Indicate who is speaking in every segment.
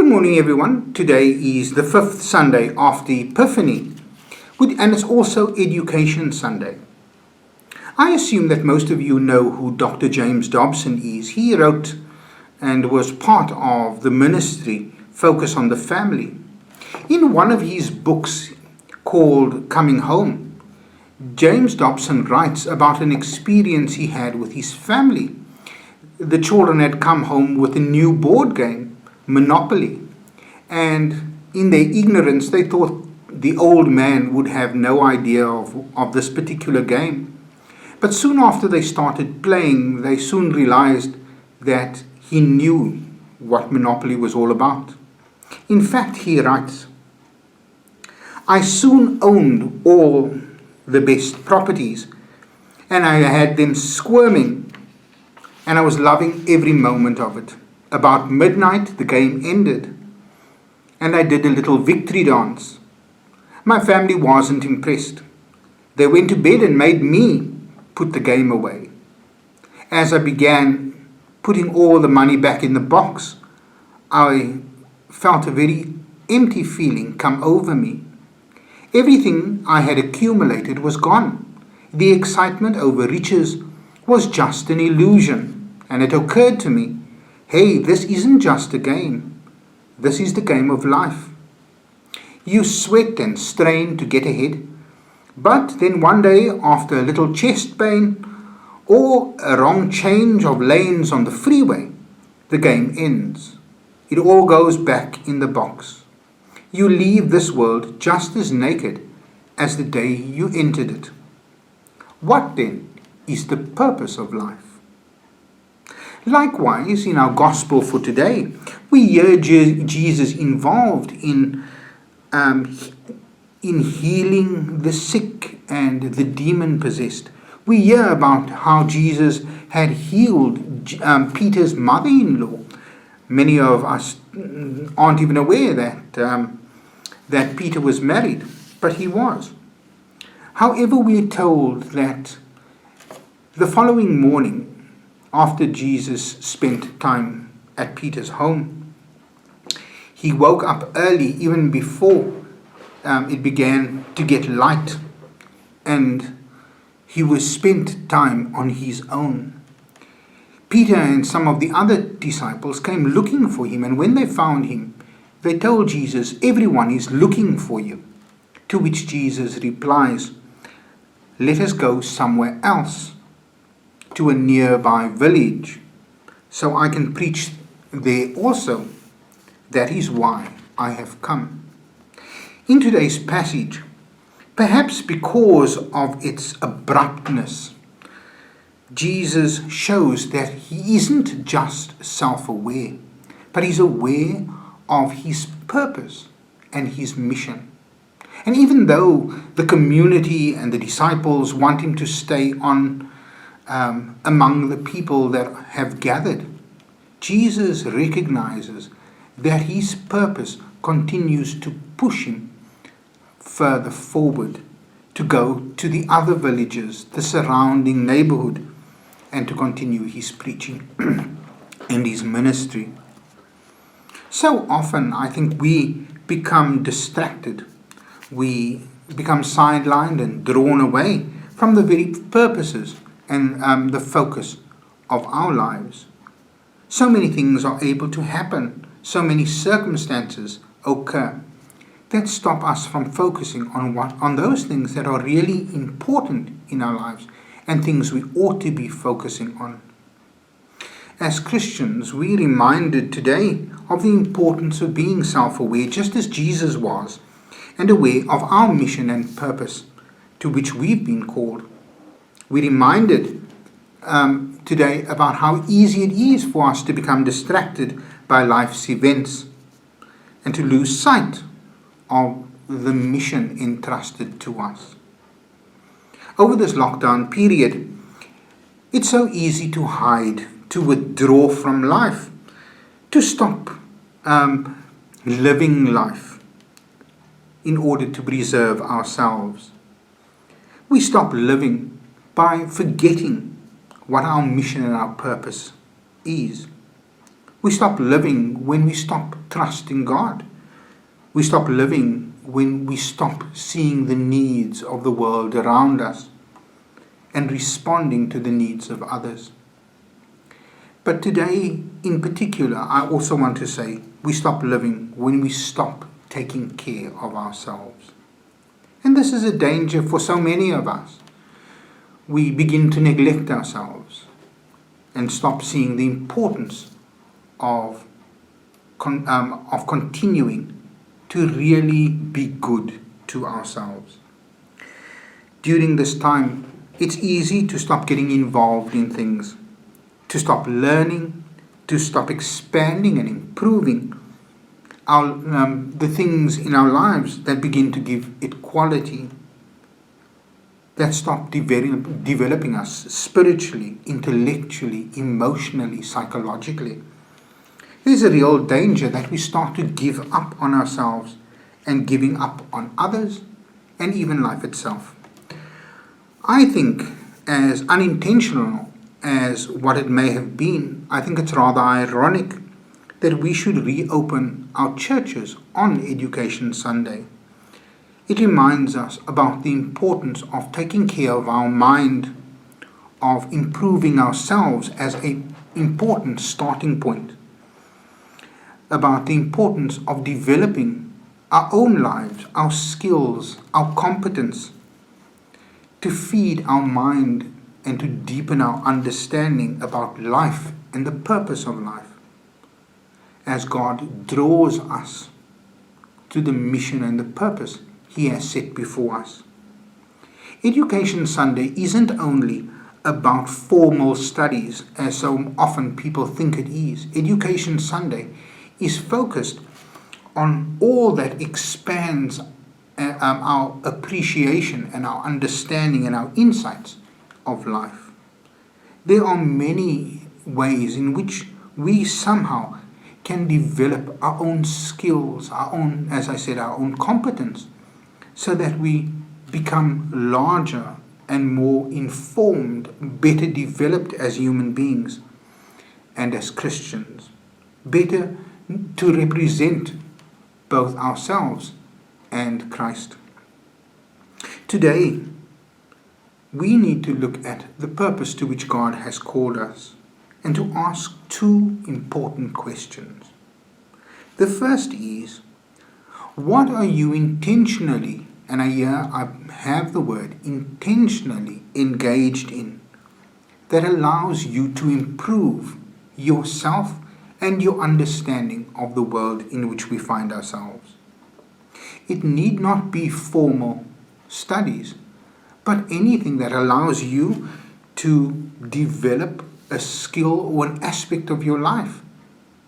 Speaker 1: Good morning, everyone. Today is the fifth Sunday after Epiphany, and it's also Education Sunday. I assume that most of you know who Dr. James Dobson is. He wrote and was part of the ministry Focus on the Family. In one of his books called Coming Home, James Dobson writes about an experience he had with his family. The children had come home with a new board game, Monopoly, and in their ignorance they thought the old man would have no idea of this particular game. But soon after they started playing, they soon realized that he knew what Monopoly was all about. In fact, he writes, "I soon owned all the best properties, and I had them squirming, and I was loving every moment of it. About midnight, the game ended, and I did a little victory dance. My family wasn't impressed. They went to bed and made me put the game away. As I began putting all the money back in the box, I felt a very empty feeling come over me. Everything I had accumulated was gone. The excitement over riches was just an illusion, and it occurred to me, hey, this isn't just a game. This is the game of life. You sweat and strain to get ahead, but then one day, after a little chest pain or a wrong change of lanes on the freeway, the game ends. It all goes back in the box. You leave this world just as naked as the day you entered it. What then is the purpose of life?" Likewise, in our gospel for today, we hear Jesus involved in healing the sick and the demon-possessed. We hear about how Jesus had healed Peter's mother-in-law. Many of us aren't even aware that Peter was married, but he was. However, we are told that the following morning, after Jesus spent time at Peter's home, he woke up early, even before it began to get light, and he was spent time on his own. Peter and some of the other disciples came looking for him, and when they found him, they told Jesus, "Everyone is looking for you." To which Jesus replies, "Let us go somewhere else, to a nearby village, so I can preach there also. That is why I have come." In today's passage, perhaps because of its abruptness, Jesus shows that he isn't just self-aware, but he's aware of his purpose and his mission. And even though the community and the disciples want him to stay on among the people that have gathered, Jesus recognizes that his purpose continues to push him further forward, to go to the other villages, the surrounding neighborhood, and to continue his preaching and his ministry. So often, I think we become distracted. We become sidelined and drawn away from the very purposes and the focus of our lives. So many things are able to happen, so many circumstances occur that stop us from focusing on those things that are really important in our lives and things we ought to be focusing on. As Christians, we're reminded today of the importance of being self-aware, just as Jesus was, and aware of our mission and purpose to which we've been called. We're reminded today about how easy it is for us to become distracted by life's events and to lose sight of the mission entrusted to us. Over this lockdown period, it's so easy to hide, to withdraw from life, to stop living life in order to preserve ourselves. We stop living by forgetting what our mission and our purpose is. We stop living when we stop trusting God. We stop living when we stop seeing the needs of the world around us and responding to the needs of others. But today, in particular, I also want to say we stop living when we stop taking care of ourselves. And this is a danger for so many of us. We begin to neglect ourselves and stop seeing the importance of continuing to really be good to ourselves. During this time, it's easy to stop getting involved in things, to stop learning, to stop expanding and improving the things in our lives that begin to give it quality, that stop developing us spiritually, intellectually, emotionally, psychologically. There's a real danger that we start to give up on ourselves and giving up on others and even life itself. I think, as unintentional as what it may have been, I think it's rather ironic that we should reopen our churches on Education Sunday. It reminds us about the importance of taking care of our mind, of improving ourselves as an important starting point, about the importance of developing our own lives, our skills, our competence, to feed our mind and to deepen our understanding about life and the purpose of life, as God draws us to the mission and the purpose He has set before us. Education Sunday isn't only about formal studies, as so often people think it is. Education Sunday is focused on all that expands our appreciation and our understanding and our insights of life. There are many ways in which we somehow can develop our own skills, our own, as I said, our own competence, so that we become larger and more informed, better developed as human beings and as Christians, better to represent both ourselves and Christ. Today, we need to look at the purpose to which God has called us and to ask two important questions. The first is, what are you intentionally, and I have the word intentionally, engaged in that allows you to improve yourself and your understanding of the world in which we find ourselves? It need not be formal studies, but anything that allows you to develop a skill or an aspect of your life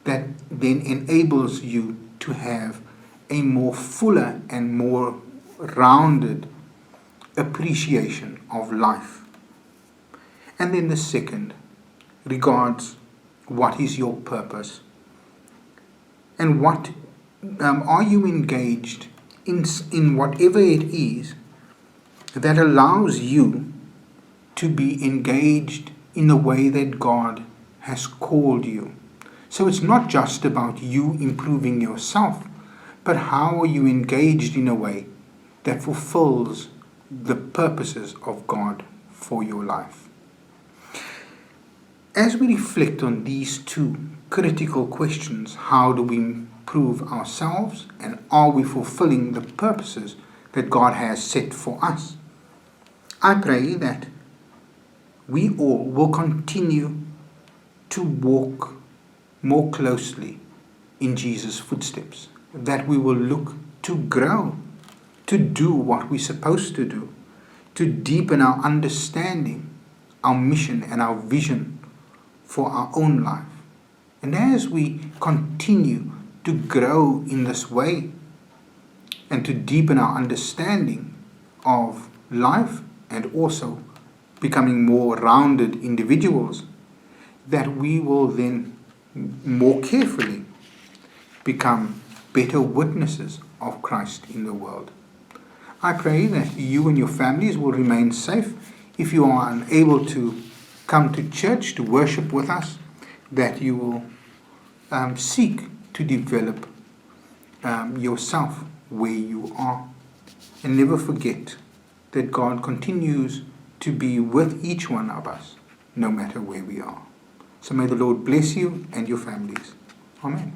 Speaker 1: that then enables you to have a more fuller and more rounded appreciation of life. And then the second regards what is your purpose, and what are you engaged in whatever it is that allows you to be engaged in the way that God has called you. So it's not just about you improving yourself, but how are you engaged in a way that fulfills the purposes of God for your life. As we reflect on these two critical questions, how do we improve ourselves, and are we fulfilling the purposes that God has set for us? I pray that we all will continue to walk more closely in Jesus' footsteps, that we will look to grow, to do what we're supposed to do, to deepen our understanding, our mission and our vision for our own life. And as we continue to grow in this way and to deepen our understanding of life and also becoming more rounded individuals, that we will then more carefully become better witnesses of Christ in the world. I pray that you and your families will remain safe. If you are unable to come to church to worship with us, that you will seek to develop yourself where you are. And never forget that God continues to be with each one of us, no matter where we are. So may the Lord bless you and your families. Amen.